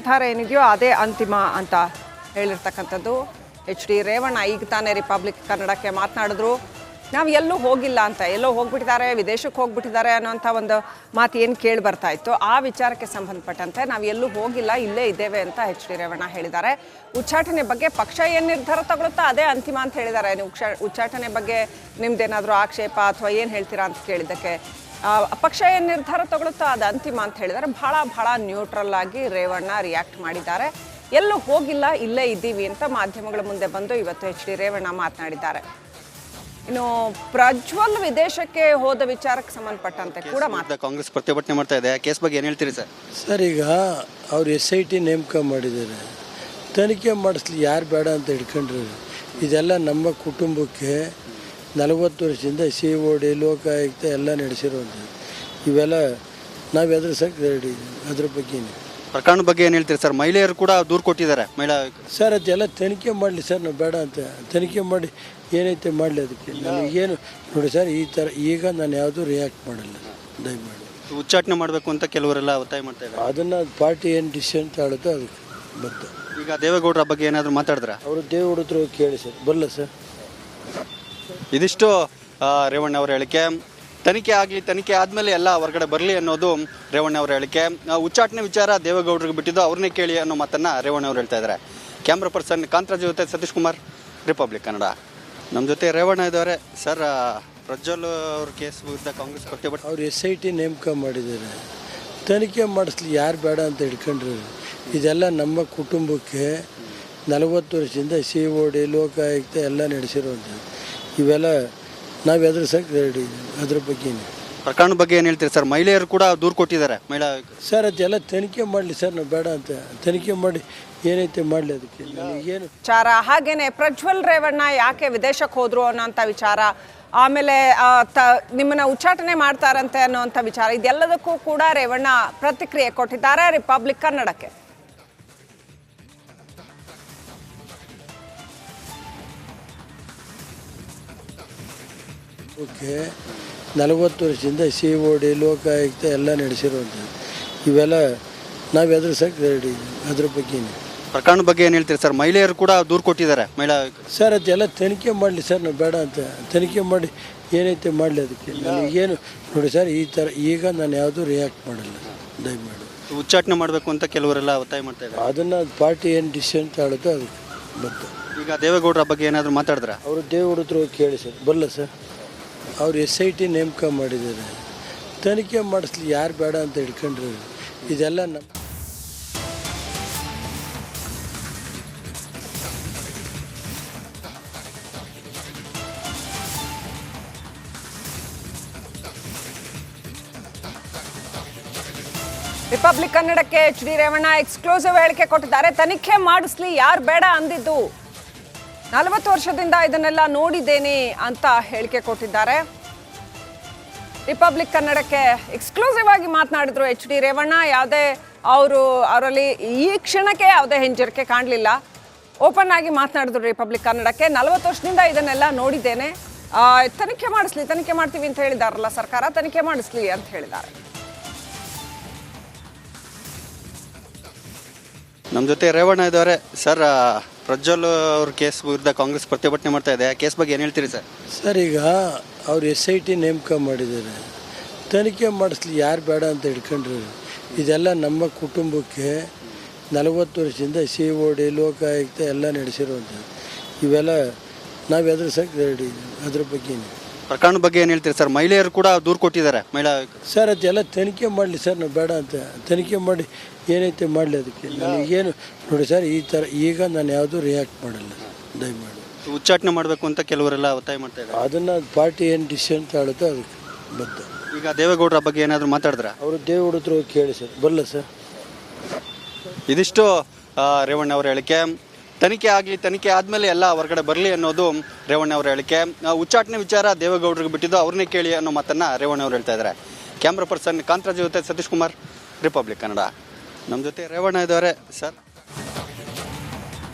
ನಿರ್ಧಾರ ಏನಿದೆಯೋ ಅದೇ ಅಂತಿಮ ಅಂತ ಹೇಳಿರ್ತಕ್ಕಂಥದ್ದು ಎಚ್ ಡಿ ರೇವಣ್ಣ. ಈಗ ತಾನೇ ರಿಪಬ್ಲಿಕ್ ಕನ್ನಡಕ್ಕೆ ಮಾತನಾಡಿದ್ರು. ನಾವು ಎಲ್ಲೂ ಹೋಗಿಲ್ಲ ಅಂತ, ಎಲ್ಲೋ ಹೋಗ್ಬಿಟ್ಟಿದ್ದಾರೆ, ವಿದೇಶಕ್ಕೆ ಹೋಗ್ಬಿಟ್ಟಿದ್ದಾರೆ ಅನ್ನೋಂಥ ಒಂದು ಮಾತು ಏನು ಕೇಳಿ ಬರ್ತಾ ಇತ್ತು, ಆ ವಿಚಾರಕ್ಕೆ ಸಂಬಂಧಪಟ್ಟಂತೆ ನಾವು ಎಲ್ಲೂ ಹೋಗಿಲ್ಲ, ಇಲ್ಲೇ ಇದ್ದೇವೆ ಅಂತ ಎಚ್ ಡಿ ರೇವಣ್ಣ ಹೇಳಿದ್ದಾರೆ. ಉಚ್ಚಾಟನೆ ಬಗ್ಗೆ ಪಕ್ಷ ಏನು ನಿರ್ಧಾರ ತಗೊಳುತ್ತಾ ಅದೇ ಅಂತಿಮ ಅಂತ ಹೇಳಿದ್ದಾರೆ. ನೀವು ಉಚ್ಚಾಟನೆ ಬಗ್ಗೆ ನಿಮ್ದೇನಾದರೂ ಆಕ್ಷೇಪ ಅಥವಾ ಏನು ಹೇಳ್ತೀರಾ ಅಂತ ಕೇಳಿದ್ದಕ್ಕೆ ಪಕ್ಷ ಏನು ನಿರ್ಧಾರ ತಗೊಳುತ್ತಾ ಅದು ಅಂತಿಮ ಅಂತ ಹೇಳಿದ್ದಾರೆ. ಭಾಳ ನ್ಯೂಟ್ರಲ್ ಆಗಿ ರೇವಣ್ಣ ರಿಯಾಕ್ಟ್ ಮಾಡಿದ್ದಾರೆ. ಎಲ್ಲೂ ಹೋಗಿಲ್ಲ, ಇಲ್ಲೇ ಇದ್ದೀವಿ ಅಂತ ಮಾಧ್ಯಮಗಳ ಮುಂದೆ ಬಂದು ಇವತ್ತು ಎಚ್ ಡಿ ರೇವಣ್ಣ ಮಾತನಾಡಿದ್ದಾರೆ. ಇನ್ನು ಪ್ರಜ್ವಲ್ ವಿದೇಶಕ್ಕೆ ಹೋದ ವಿಚಾರಕ್ಕೆ ಸಂಬಂಧಪಟ್ಟಂತೆ ಕೂಡ ಕಾಂಗ್ರೆಸ್ ಪ್ರತಿಭಟನೆ ಮಾಡ್ತಾ ಇದೆ. ಕೇಸ್ ಬಗ್ಗೆ ಏನು ಹೇಳ್ತೀರಿ ಸರ್? ಸರ್, ಈಗ ಅವ್ರು SIT ನೇಮಕ ಮಾಡಿದ್ದಾರೆ, ತನಿಖೆ ಮಾಡಿಸ್ಲಿ, ಯಾರು ಬೇಡ ಅಂತ ಹಿಡ್ಕೊಂಡ್ರು. ಇದೆಲ್ಲ ನಮ್ಮ ಕುಟುಂಬಕ್ಕೆ 40 ವರ್ಷದಿಂದ COD ಲೋಕಾಯುಕ್ತ ಎಲ್ಲ ನಡೆಸಿರುವಂಥದ್ದು. ಇವೆಲ್ಲ ನಾವು ಎದುರಿಸಕ್ಕೆ ರೆಡಿ. ಅದ್ರ ಬಗ್ಗೆ ಪ್ರಕರಣ ಬಗ್ಗೆ ಏನು ಹೇಳ್ತೀರಿ ಸರ್? ಮಹಿಳೆಯರು ಕೂಡ ದೂರು ಕೊಟ್ಟಿದ್ದಾರೆ. ಸರ್, ಅದೆಲ್ಲ ತನಿಖೆ ಮಾಡಲಿ ಸರ್, ನಾವು ಬೇಡ ಅಂತ. ತನಿಖೆ ಮಾಡಿ ಏನೈತೆ ಮಾಡಲಿ. ಅದಕ್ಕೆ ನನಗೇನು ನೋಡಿ ಸರ್, ಈ ಥರ ಈಗ ನಾನು ಯಾವುದೂ ರಿಯಾಕ್ಟ್ ಮಾಡಲ್ಲ. ದಯಮಾಡಿ ಉಚ್ಚಾಟನೆ ಮಾಡಬೇಕು ಅಂತ ಕೆಲವರೆಲ್ಲ ಒತ್ತಾಯ ಮಾಡ್ತಾ ಇದ್ದಾರೆ. ಅದನ್ನು ಪಾರ್ಟಿ ಏನು ಡಿಸಿಷನ್ ತಾಳುತ್ತೋ ಅದಕ್ಕೆ ಬದ್ಧ. ಈಗ ದೇವೇಗೌಡರ ಬಗ್ಗೆ ಏನಾದರೂ ಮಾತಾಡಿದ್ರ? ಅವರು ದೇವೇಗೌಡ ಹತ್ರ ಕೇಳಿ ಸರ್, ಬರಲ್ಲ ಸರ್. ಇದಿಷ್ಟು ರೇವಣ್ಣ ಅವರ ಹೇಳಿಕೆ. ತನಿಖೆ ಆಗಲಿ, ತನಿಖೆ ಆದಮೇಲೆ ಎಲ್ಲ ಹೊರಗಡೆ ಬರಲಿ ಅನ್ನೋದು ರೇವಣ್ಣ ಅವರ ಹೇಳಿಕೆ. ಉಚ್ಚಾಟನೆ ವಿಚಾರ ದೇವೇಗೌಡರಿಗೆ ಬಿಟ್ಟಿದ್ದು, ಅವ್ರನ್ನೇ ಕೇಳಿ ಅನ್ನೋ ಮಾತನ್ನು ರೇವಣ್ಣ ಅವರು ಹೇಳ್ತಾ ಇದ್ದಾರೆ. ಕ್ಯಾಮ್ರಾ ಪರ್ಸನ್ ಕಾಂತರಾಜ್ ಜೊತೆ ಸತೀಶ್ ಕುಮಾರ್, ರಿಪಬ್ಲಿಕ್ ಕನ್ನಡ. ನಮ್ಮ ಜೊತೆ ರೇವಣ್ಣ ಇದ್ದಾರೆ. ಸರ್, ಪ್ರಜ್ವಲ್ ಅವ್ರ ಕೇಸ್ ವಿರುದ್ಧ ಕಾಂಗ್ರೆಸ್ ಪ್ರತಿಭಟನೆ. ಅವ್ರು SIT ನೇಮಕ ಮಾಡಿದ್ದಾರೆ, ತನಿಖೆ ಮಾಡಿಸ್ಲಿ, ಯಾರು ಬೇಡ ಅಂತ ಹಿಡ್ಕೊಂಡ್ರು. ಇದೆಲ್ಲ ನಮ್ಮ ಕುಟುಂಬಕ್ಕೆ 40 ವರ್ಷದಿಂದ COD ಲೋಕಾಯುಕ್ತ ಎಲ್ಲ ನಡೆಸಿರುವಂಥದ್ದು. ಇವೆಲ್ಲ ನಾವು ಎದುರಿಸಕ್ಕೆ ರೆಡಿ. ಅದ್ರ ಬಗ್ಗೆ ಪ್ರಕರಣ ಬಗ್ಗೆ ಏನು ಹೇಳ್ತೀರಿ ಸರ್? ಮಹಿಳೆಯರು ಕೂಡ ದೂರು ಕೊಟ್ಟಿದ್ದಾರೆ. ಸರ್, ಅದೆಲ್ಲ ತನಿಖೆ ಮಾಡಲಿ ಸರ್, ನಾವು ಬೇಡ ಅಂತ. ತನಿಖೆ ಮಾಡಿ ಏನೈತೆ ಮಾಡಲಿ. ಅದಕ್ಕೆ ನನಗೇನು ವಿಚಾರ. ಹಾಗೇನೆ ಪ್ರಜ್ವಲ್ ರೇವಣ್ಣ ಯಾಕೆ ವಿದೇಶಕ್ಕೆ ಹೋದ್ರು ಅನ್ನೋಂಥ ವಿಚಾರ, ಆಮೇಲೆ ನಿಮ್ಮನ್ನ ಉಚ್ಚಾಟನೆ ಮಾಡ್ತಾರಂತೆ ಅನ್ನೋಂಥ ವಿಚಾರ, ಇದೆಲ್ಲದಕ್ಕೂ ಕೂಡ ರೇವಣ್ಣ ಪ್ರತಿಕ್ರಿಯೆ ಕೊಟ್ಟಿದ್ದಾರೆ ರಿಪಬ್ಲಿಕ್ ಕನ್ನಡಕ್ಕೆ. ಓಕೆ, 40 ವರ್ಷದಿಂದ COD ಲೋಕಾಯುಕ್ತ ಎಲ್ಲ ನಡೆಸಿರುವಂಥದ್ದು. ಇವೆಲ್ಲ ನಾವು ಎದುರಿಸಕ್ಕೆ ರೆಡಿ. ಅದ್ರ ಬಗ್ಗೆ ಪ್ರಕರಣ ಬಗ್ಗೆ ಏನು ಹೇಳ್ತೀರಿ ಸರ್? ಮಹಿಳೆಯರು ಕೂಡ ದೂರು ಕೊಟ್ಟಿದ್ದಾರೆ. ಸರ್, ಅದೆಲ್ಲ ತನಿಖೆ ಮಾಡಲಿ ಸರ್, ನಾವು ಬೇಡ ಅಂತ. ತನಿಖೆ ಮಾಡಿ ಏನೈತೆ ಮಾಡಲಿ. ಅದಕ್ಕೆ ನನಗೇನು ನೋಡಿ ಸರ್, ಈ ಥರ ಈಗ ನಾನು ಯಾವುದೂ ರಿಯಾಕ್ಟ್ ಮಾಡಲ್ಲ. ದಯಮಾಡಿ ಉಚ್ಚಾಟನೆ ಮಾಡಬೇಕು ಅಂತ ಕೆಲವರೆಲ್ಲ ಒತ್ತಾಯ ಮಾಡ್ತಾ ಇದ್ದಾರೆ. ಅದನ್ನು ಪಾರ್ಟಿ ಏನು ಡಿಸಿಷನ್ ತಾಳುತ್ತೋ ಅದಕ್ಕೆ ಬದ್ಧ. ಈಗ ದೇವೇಗೌಡರ ಬಗ್ಗೆ ಏನಾದರೂ ಮಾತಾಡಿದ್ರ? ಅವರು ದೇವೇಗೌಡ ಹತ್ರ ಕೇಳಿ ಸರ್, ಬರಲ್ಲ ಸರ್. ಅವ್ರು SIT ನೇಮಕ ಮಾಡಿದ್ದಾರೆ, ತನಿಖೆ ಮಾಡಿಸ್ಲಿ, ಯಾರು ಬೇಡ ಅಂತ ಹಿಡ್ಕೊಂಡ್ರು. ಇದೆಲ್ಲ ನಮ್ಮ ರಿಪಬ್ಲಿಕ್ ಕನ್ನಡಕ್ಕೆ ಎಚ್ ಡಿ ರೇವಣ್ಣ ಎಕ್ಸ್ಕ್ಲೂಸಿವ್ ಹೇಳಿಕೆ ಕೊಟ್ಟಿದ್ದಾರೆ. ತನಿಖೆ ಮಾಡಿಸ್ಲಿ, ಯಾರು ಬೇಡ ಅಂದಿದ್ದು, 40 ವರ್ಷದಿಂದ ಇದನ್ನೆಲ್ಲ ನೋಡಿದ್ದೇನೆ ಅಂತ ಹೇಳಿಕೆ ಕೊಟ್ಟಿದ್ದಾರೆ. ರಿಪಬ್ಲಿಕ್ ಕನ್ನಡಕ್ಕೆ ಎಕ್ಸ್ಕ್ಲೂಸಿವ್ ಆಗಿ ಮಾತನಾಡಿದ್ರು ಎಚ್ ಡಿ ರೇವಣ್ಣ. ಅವರಲ್ಲಿ ಈ ಕ್ಷಣಕ್ಕೆ ಯಾವುದೇ ಹಿಂಜರಿಕೆ ಕಾಣಲಿಲ್ಲ. ಓಪನ್ ಆಗಿ ಮಾತನಾಡಿದ್ರು ರಿಪಬ್ಲಿಕ್ ಕನ್ನಡಕ್ಕೆ. 40 ವರ್ಷದಿಂದ ಇದನ್ನೆಲ್ಲ ನೋಡಿದ್ದೇನೆ, ತನಿಖೆ ಮಾಡಿಸ್ಲಿ, ತನಿಖೆ ಮಾಡ್ತೀವಿ ಅಂತ ಹೇಳಿದಾರಲ್ಲ ಸರ್ಕಾರ, ತನಿಖೆ ಮಾಡಿಸ್ಲಿ ಅಂತ ಹೇಳಿದ್ದಾರೆ. ನಮ್ಮ ಜೊತೆ ರೇವಣ್ಣ ಇದ್ದಾರೆ. ಸರ್, ಪ್ರಜ್ವಲ್ ಅವ್ರ ಕೇಸ್ ವಿರುದ್ಧ ಕಾಂಗ್ರೆಸ್ ಪ್ರತಿಭಟನೆ ಮಾಡ್ತಾ ಇದೆ. ಕೇಸ್ ಬಗ್ಗೆ ಏನು ಹೇಳ್ತೀರಿ ಸರ್? ಸರ್, ಈಗ ಅವ್ರು SIT ನೇಮಕ ಮಾಡಿದ್ದಾರೆ, ತನಿಖೆ ಮಾಡಿಸ್ಲಿ, ಯಾರು ಬೇಡ ಅಂತ ಹಿಡ್ಕೊಂಡ್ರು. ಇದೆಲ್ಲ ನಮ್ಮ ಕುಟುಂಬಕ್ಕೆ 40 ವರ್ಷದಿಂದ COD ಲೋಕಾಯುಕ್ತ ಎಲ್ಲ ನಡೆಸಿರುವಂಥದ್ದು. ಇವೆಲ್ಲ ನಾವು ಎದುರಿಸಕ್ಕೆ ರೆಡಿ. ಅದ್ರ ಬಗ್ಗೆ ಪ್ರಕರಣ ಬಗ್ಗೆ ಏನು ಹೇಳ್ತೀರಿ ಸರ್? ಮಹಿಳೆಯರು ಕೂಡ ದೂರು ಕೊಟ್ಟಿದ್ದಾರೆ. ಸರ್, ಅದೆಲ್ಲ ತನಿಖೆ ಮಾಡಲಿ ಸರ್, ನಾವು ಬೇಡ ಅಂತ. ತನಿಖೆ ಮಾಡಿ ಏನೈತೆ ಮಾಡಲಿ. ಅದಕ್ಕೆ ನನಗೇನು ನೋಡಿ ಸರ್, ಈ ಥರ ಈಗ ನಾನು ಯಾವುದೂ ರಿಯಾಕ್ಟ್ ಮಾಡಲ್ಲ. ದಯಮಾಡಿ ಉಚ್ಚಾಟನೆ ಮಾಡಬೇಕು ಅಂತ ಕೆಲವರೆಲ್ಲ ಒತ್ತಾಯ ಮಾಡ್ತಾ ಇದ್ದಾರೆ. ಅದನ್ನು ಪಾರ್ಟಿ ಏನು ಡಿಸಿಷನ್ ತಾಳುತ್ತೋ ಅದಕ್ಕೆ ಬದ್ಧ. ಈಗ ದೇವೇಗೌಡರ ಬಗ್ಗೆ ಏನಾದರೂ ಮಾತಾಡಿದ್ರ? ಅವರು ದೇವೇಗೌಡ ಹತ್ರ ಕೇಳಿ ಸರ್, ಬರಲ್ಲ ಸರ್. ಇದಿಷ್ಟು ರೇವಣ್ಣ ಅವರ ಹೇಳಿಕೆ. ತನಿಖೆ ಆಗಲಿ, ತನಿಖೆ ಆದಮೇಲೆ ಎಲ್ಲ ಹೊರಗಡೆ ಬರಲಿ ಅನ್ನೋದು ರೇವಣ್ಣ ಅವರ ಹೇಳಿಕೆ. ಉಚ್ಚಾಟನೆ ವಿಚಾರ ದೇವೇಗೌಡರಿಗೆ ಬಿಟ್ಟಿದ್ದು, ಅವ್ರನ್ನೇ ಕೇಳಿ ಅನ್ನೋ ಮಾತನ್ನು ರೇವಣ್ಣ ಅವರು ಹೇಳ್ತಾ ಇದ್ದಾರೆ. ಕ್ಯಾಮ್ರಾ ಪರ್ಸನ್ ಕಾಂತರಾಜ್ ಜೊತೆ ಸತೀಶ್ ಕುಮಾರ್, ರಿಪಬ್ಲಿಕ್ ಕನ್ನಡ. ನಮ್ಮ ಜೊತೆ ರೇವಣ್ಣ ಇದ್ದಾರೆ. ಸರ್,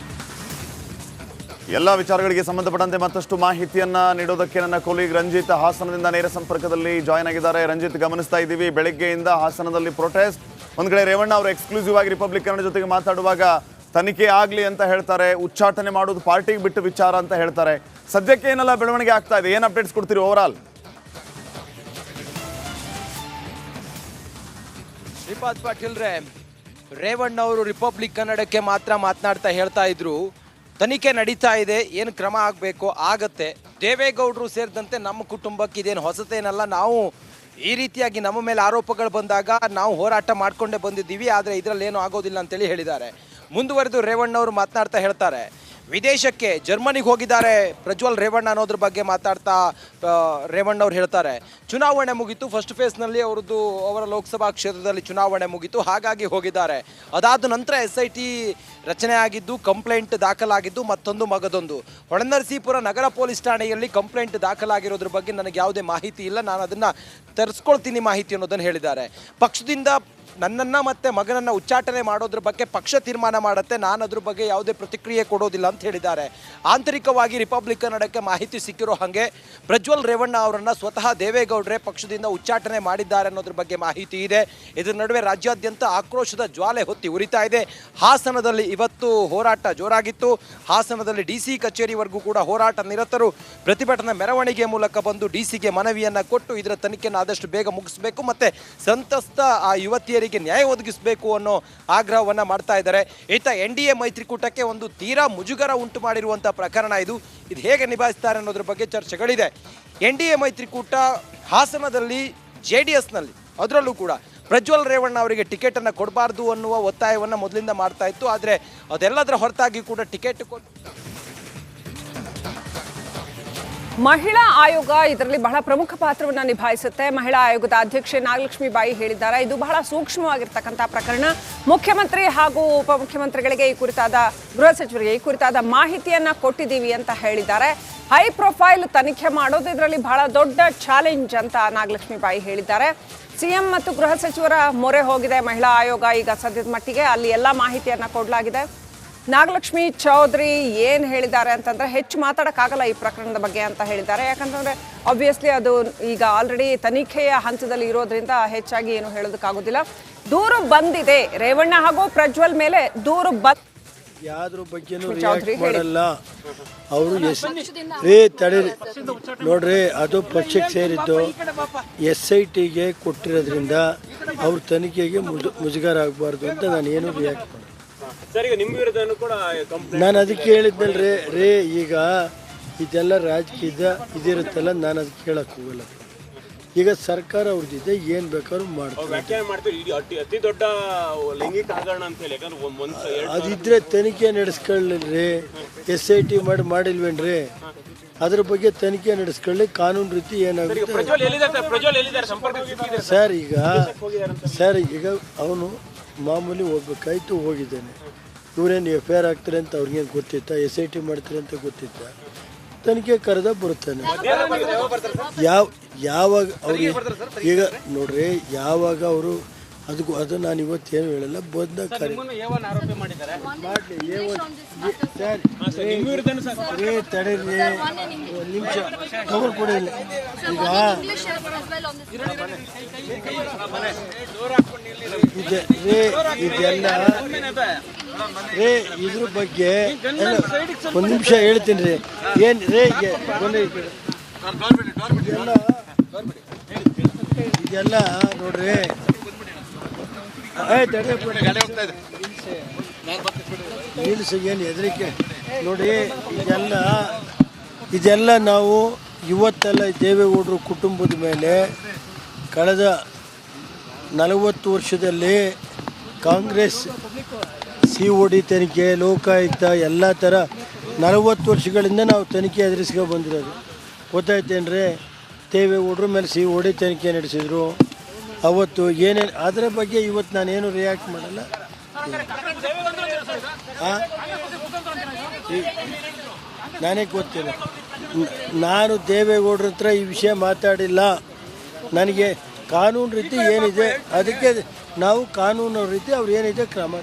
ಎಲ್ಲ ವಿಚಾರಗಳಿಗೆ ಸಂಬಂಧಪಟ್ಟಂತೆ ಮತ್ತಷ್ಟು ಮಾಹಿತಿಯನ್ನ ನೀಡೋದಕ್ಕೆ ನನ್ನ ಕೊಲೀಗ್ ರಂಜಿತ್ ಹಾಸನದಿಂದ ನೇರ ಸಂಪರ್ಕದಲ್ಲಿ ಜಾಯ್ನ್ ಆಗಿದ್ದಾರೆ. ರಂಜಿತ್, ಗಮನಿಸ್ತಾ ಇದ್ದೀವಿ ಬೆಳಗ್ಗೆಯಿಂದ ಹಾಸನದಲ್ಲಿ ಪ್ರೊಟೆಸ್ಟ್, ಒಂದು ಕಡೆ ರೇವಣ್ಣ ಅವರು ಎಕ್ಸ್ಕ್ಲೂಸಿವ್ ಆಗಿ ರಿಪಬ್ಲಿಕ್ ಕನ್ನಡ ಜೊತೆಗೆ ಮಾತಾಡುವಾಗ ತನಿಖೆ ಆಗಲಿ ಅಂತ ಹೇಳ್ತಾರೆ, ಉಚ್ಚಾಟನೆ ಮಾಡೋದು ಪಾರ್ಟಿಗೆ ಬಿಟ್ಟು ವಿಚಾರ ಅಂತ ಹೇಳ್ತಾರೆ. ಸದ್ಯಕ್ಕೆ ಏನೆಲ್ಲ ಬೆಳವಣಿಗೆ ಆಗ್ತಾ ಇದೆ, ಏನು ಅಪ್ಡೇಟ್ಸ್ ಕೊಡ್ತೀರಿ ಓವರಾಲ್? ಶ್ರೀಪಾದ್ ಪಾಟೀಲ್ ರೇ, ರೇವಣ್ಣ ಅವರು ರಿಪಬ್ಲಿಕ್ ಕನ್ನಡಕ್ಕೆ ಮಾತ್ರ ಮಾತನಾಡ್ತಾ ಹೇಳ್ತಾ ಇದ್ರು ತನಿಖೆ ನಡೀತಾ ಇದೆ, ಏನು ಕ್ರಮ ಆಗಬೇಕು ಆಗತ್ತೆ. ದೇವೇಗೌಡರು ಸೇರಿದಂತೆ ನಮ್ಮ ಕುಟುಂಬಕ್ಕೆ ಇದೇನು ಹೊಸತೇನಲ್ಲ, ನಾವು ಈ ರೀತಿಯಾಗಿ ನಮ್ಮ ಮೇಲೆ ಆರೋಪಗಳು ಬಂದಾಗ ನಾವು ಹೋರಾಟ ಮಾಡಿಕೊಂಡೇ ಬಂದಿದ್ದೀವಿ, ಆದರೆ ಇದರಲ್ಲಿ ಏನೂ ಆಗೋದಿಲ್ಲ ಅಂತೇಳಿ ಹೇಳಿದ್ದಾರೆ. ಮುಂದುವರೆದು ರೇವಣ್ಣ ಅವರು ಮಾತನಾಡ್ತಾ ಹೇಳ್ತಾರೆ, ವಿದೇಶಕ್ಕೆ ಜರ್ಮನಿಗೆ ಹೋಗಿದ್ದಾರೆ ಪ್ರಜ್ವಲ್ ರೇವಣ್ಣ ಅನ್ನೋದ್ರ ಬಗ್ಗೆ ಮಾತಾಡ್ತಾ ರೇವಣ್ಣ ಅವ್ರು ಹೇಳ್ತಾರೆ, ಚುನಾವಣೆ ಮುಗೀತು, ಫಸ್ಟ್ ಫೇಸ್ನಲ್ಲಿ ಅವರ ಲೋಕಸಭಾ ಕ್ಷೇತ್ರದಲ್ಲಿ ಚುನಾವಣೆ ಮುಗೀತು, ಹಾಗಾಗಿ ಹೋಗಿದ್ದಾರೆ. ಅದಾದ ನಂತರ SIT ರಚನೆ ಆಗಿದ್ದು, ಕಂಪ್ಲೇಂಟ್ ದಾಖಲಾಗಿದ್ದು ಮತ್ತೊಂದು ಮಗದೊಂದು. ಹೊಳೆನರಸೀಪುರ ನಗರ ಪೊಲೀಸ್ ಠಾಣೆಯಲ್ಲಿ ಕಂಪ್ಲೇಂಟ್ ದಾಖಲಾಗಿರೋದ್ರ ಬಗ್ಗೆ ನನಗೆ ಯಾವುದೇ ಮಾಹಿತಿ ಇಲ್ಲ, ನಾನು ಅದನ್ನು ತರಿಸ್ಕೊಳ್ತೀನಿ ಮಾಹಿತಿ ಅನ್ನೋದನ್ನು ಹೇಳಿದ್ದಾರೆ. ಪಕ್ಷದಿಂದ ನನ್ನನ್ನು ಮತ್ತು ಮಗನನ್ನು ಉಚ್ಚಾಟನೆ ಮಾಡೋದ್ರ ಬಗ್ಗೆ ಪಕ್ಷ ತೀರ್ಮಾನ ಮಾಡುತ್ತೆ, ನಾನು ಅದ್ರ ಬಗ್ಗೆ ಯಾವುದೇ ಪ್ರತಿಕ್ರಿಯೆ ಕೊಡೋದಿಲ್ಲ ಅಂತ ಹೇಳಿದ್ದಾರೆ. ಆಂತರಿಕವಾಗಿ ರಿಪಬ್ಲಿಕ್ ಕನ್ನಡಕ್ಕೆ ಮಾಹಿತಿ ಸಿಕ್ಕಿರೋ ಹಾಗೆ ಪ್ರಜ್ವಲ್ ರೇವಣ್ಣ ಅವರನ್ನು ಸ್ವತಃ ದೇವೇಗೌಡರೇ ಪಕ್ಷದಿಂದ ಉಚ್ಚಾಟನೆ ಮಾಡಿದ್ದಾರೆ ಅನ್ನೋದ್ರ ಬಗ್ಗೆ ಮಾಹಿತಿ ಇದೆ. ಇದರ ನಡುವೆ ರಾಜ್ಯಾದ್ಯಂತ ಆಕ್ರೋಶದ ಜ್ವಾಲೆ ಹೊತ್ತಿ ಉರಿತಾ ಇದೆ. ಹಾಸನದಲ್ಲಿ ಇವತ್ತು ಹೋರಾಟ ಜೋರಾಗಿತ್ತು. ಹಾಸನದಲ್ಲಿ DC ಕಚೇರಿವರೆಗೂ ಕೂಡ ಹೋರಾಟ ನಿರತರು ಪ್ರತಿಭಟನಾ ಮೆರವಣಿಗೆ ಮೂಲಕ ಬಂದು DCಗೆ ಮನವಿಯನ್ನು ಕೊಟ್ಟು ಇದರ ತನಿಖೆಯನ್ನು ಆದಷ್ಟು ಬೇಗ ಮುಗಿಸಬೇಕು ಮತ್ತು ಸಂತ್ರಸ್ತ ಆ ಯುವತಿಯರಿಗೆ ನ್ಯಾಯ ಒದಗಿಸಬೇಕು ಅನ್ನೋ ಆಗ್ರಹವನ್ನು ಮಾಡ್ತಾ ಇದ್ದಾರೆ. ಈತ NDA ಮೈತ್ರಿಕೂಟಕ್ಕೆ ಒಂದು ತೀರಾ ಮುಜುಗರ ಉಂಟು ಮಾಡಿರುವಂಥ ಪ್ರಕರಣ ಇದು ಹೇಗೆ ನಿಭಾಯಿಸ್ತಾರೆ ಅನ್ನೋದ್ರ ಬಗ್ಗೆ ಚರ್ಚೆಗಳಿದೆ. NDA ಮೈತ್ರಿಕೂಟ ಹಾಸನದಲ್ಲಿ JDSನಲ್ಲಿ ಅದರಲ್ಲೂ ಕೂಡ ಪ್ರಜ್ವಲ್ ರೇವಣ್ಣ ಅವರಿಗೆ ಟಿಕೆಟನ್ನು ಕೊಡಬಾರ್ದು ಅನ್ನುವ ಒತ್ತಾಯವನ್ನು ಮೊದಲಿಂದ ಮಾಡ್ತಾ ಇತ್ತು. ಆದರೆ ಅದೆಲ್ಲದರ ಹೊರತಾಗಿ ಕೂಡ ಟಿಕೆಟ್ ಕೊಟ್ಟು ಮಹಿಳಾ ಆಯೋಗ ಇದರಲ್ಲಿ ಬಹಳ ಪ್ರಮುಖ ಪಾತ್ರವನ್ನು ನಿಭಾಯಿಸುತ್ತೆ. ಮಹಿಳಾ ಆಯೋಗದ ಅಧ್ಯಕ್ಷೆ ನಾಗಲಕ್ಷ್ಮಿ ಬಾಯಿ ಹೇಳಿದ್ದಾರೆ, ಇದು ಬಹಳ ಸೂಕ್ಷ್ಮವಾಗಿರ್ತಕ್ಕಂಥ ಪ್ರಕರಣ. ಮುಖ್ಯಮಂತ್ರಿ ಹಾಗೂ ಉಪಮುಖ್ಯಮಂತ್ರಿಗಳಿಗೆ ಈ ಕುರಿತಾದ ಗೃಹ ಸಚಿವರಿಗೆ ಈ ಕುರಿತಾದ ಮಾಹಿತಿಯನ್ನು ಕೊಟ್ಟಿದ್ದೀವಿ ಅಂತ ಹೇಳಿದ್ದಾರೆ. ಹೈ ಪ್ರೊಫೈಲ್ ತನಿಖೆ ಮಾಡೋದು ಇದರಲ್ಲಿ ಬಹಳ ದೊಡ್ಡ ಚಾಲೆಂಜ್ ಅಂತ ನಾಗಲಕ್ಷ್ಮಿ ಬಾಯಿ ಹೇಳಿದ್ದಾರೆ. CM ಮತ್ತು ಗೃಹ ಸಚಿವರ ಮೊರೆ ಹೋಗಿದೆ ಮಹಿಳಾ ಆಯೋಗ ಈಗ ಸದ್ಯದ ಮಟ್ಟಿಗೆ, ಅಲ್ಲಿ ಎಲ್ಲ ಮಾಹಿತಿಯನ್ನು ಕೊಡಲಾಗಿದೆ. ನಾಗಲಕ್ಷ್ಮಿ ಚೌಧರಿ ಏನು ಹೇಳಿದ್ದಾರೆ ಅಂತಂದರೆ ಹೆಚ್ಚು ಮಾತಾಡೋಕ್ಕಾಗಲ್ಲ ಈ ಪ್ರಕರಣದ ಬಗ್ಗೆ ಅಂತ ಹೇಳಿದ್ದಾರೆ. ಯಾಕಂತಂದರೆ ಆಬ್ವಿಯಸ್ಲಿ ಅದು ಈಗ ಆಲ್ರೆಡಿ ತನಿಖೆಯ ಹಂತದಲ್ಲಿ ಇರೋದ್ರಿಂದ ಹೆಚ್ಚಾಗಿ ಏನು ಹೇಳೋದಕ್ಕಾಗೋದಿಲ್ಲ. ದೂರು ಬಂದಿದೆ, ರೇವಣ್ಣ ಹಾಗೂ ಪ್ರಜ್ವಲ್ ಮೇಲೆ ದೂರು ಯಾವ್ದ್ರ ಬಗ್ಗೆನೂ ರಿಯಾಕ್ಟ್ ಮಾಡಲ್ಲ ಅವರು. ತಡೀರಿ ನೋಡ್ರಿ, ಅದು ಪಕ್ಷಕ್ಕೆ ಸೇರಿದ್ದು SITಗೆ ಕೊಟ್ಟಿರೋದ್ರಿಂದ ಅವ್ರ ತನಿಖೆಗೆ ಮುಜುಗರ ಆಗಬಾರ್ದು ಅಂತ ನಾನು ಏನು ರಿಯಾಕ್ಟ್ ಮಾಡಿ. ನಾನು ಅದಕ್ಕೆ ಹೇಳಿದ್ನಲ್ರಿ ರೇ, ಈಗ ಇದೆಲ್ಲ ರಾಜಕೀಯದ ಇದಿರುತ್ತಲ್ಲ, ನಾನು ಅದಕ್ಕೆ ಕೇಳಕ್ ಹೋಗಲ್ಲ. ಈಗ ಸರ್ಕಾರ ಅವ್ರದ್ದಿದೆ, ಏನು ಬೇಕಾದ್ರೂ ಮಾಡ್ತಾರೆ. ಅತಿ ದೊಡ್ಡ ಲೈಂಗಿಕ ಹಗರಣ ಅಂತ ಹೇಳಿ ಅದಿದ್ರೆ ತನಿಖೆ ನಡೆಸ್ಕೊಳ್ಳ್ರಿ. SIT ಮಾಡಿಲ್ವೇನ್ರಿ, ಅದ್ರ ಬಗ್ಗೆ ತನಿಖೆ ನಡೆಸ್ಕೊಳ್ಳಿ. ಕಾನೂನು ರೀತಿ ಏನಾಗುತ್ತೆ ಸರ್. ಈಗ ಅವನು ಮಾಮೂಲಿ ಹೋಗ್ಬೇಕಾಯ್ತು, ಹೋಗಿದ್ದಾನೆ. ಇವರೇನು FIR ಆಗ್ತಾರೆ ಅಂತ ಅವ್ರಿಗೇನು ಗೊತ್ತಿತ್ತ? SIT ಮಾಡ್ತಾರೆ ಅಂತ ಗೊತ್ತಿತ್ತ? ತನಿಖೆ ಕರೆದ ಬರ್ತಾನೆ. ಯಾವಾಗ ಅವ್ರಿಗೆ ಈಗ ನೋಡ್ರಿ, ಯಾವಾಗ ಅವರು ಅದು ನಾನು ಇವತ್ತೇನು ಹೇಳಲ್ಲ, ಬಂದ ತಡೀರಿ. ನಿಮಿಷ ತಗೊಳ್ಕೊಡಿಲ್ಲ. ಈಗ ಇದೆಲ್ಲ ಇದ್ರ ಬಗ್ಗೆ ಒಂದು ನಿಮಿಷ ಹೇಳ್ತೀನಿ ರೀ. ಏನು ಇದೆಲ್ಲ ನೋಡ್ರಿ, ನಿಲ್ಸಿ, ಏನು ಹೆದರಿಕೆ ನೋಡಿ. ಇದೆಲ್ಲ ನಾವು ಇವತ್ತೆಲ್ಲ ದೇವೇಗೌಡರು ಕುಟುಂಬದ ಮೇಲೆ ಕಳೆದ 40 ವರ್ಷದಲ್ಲಿ ಕಾಂಗ್ರೆಸ್ COD ತನಿಖೆ, ಲೋಕಾಯುಕ್ತ ಎಲ್ಲ ಥರ 40 ವರ್ಷಗಳಿಂದ ನಾವು ತನಿಖೆ ಎದುರಿಸ್ಕೊಂಡು ಬಂದಿರೋದು. ಗೊತ್ತಾಯ್ತೇನ್ರಿ? ದೇವೇಗೌಡರ ಮೇಲೆ COD ತನಿಖೆ ನಡೆಸಿದ್ರು ಅವತ್ತು. ಏನೇನು ಅದರ ಬಗ್ಗೆ ಇವತ್ತು ನಾನೇನು ರಿಯಾಕ್ಟ್ ಮಾಡಲ್ಲ. ನಾನೇ ಗೊತ್ತಿಲ್ಲ, ನಾನು ದೇವೇಗೌಡರ ಹತ್ರ ಈ ವಿಷಯ ಮಾತಾಡಿಲ್ಲ. ನನಗೆ ಕಾನೂನು ರೀತಿ ಏನಿದೆ ಅದಕ್ಕೆ ನಾವು ಕಾನೂನು ರೀತಿ ಅವ್ರು ಏನಿದೆ ಕ್ರಮ.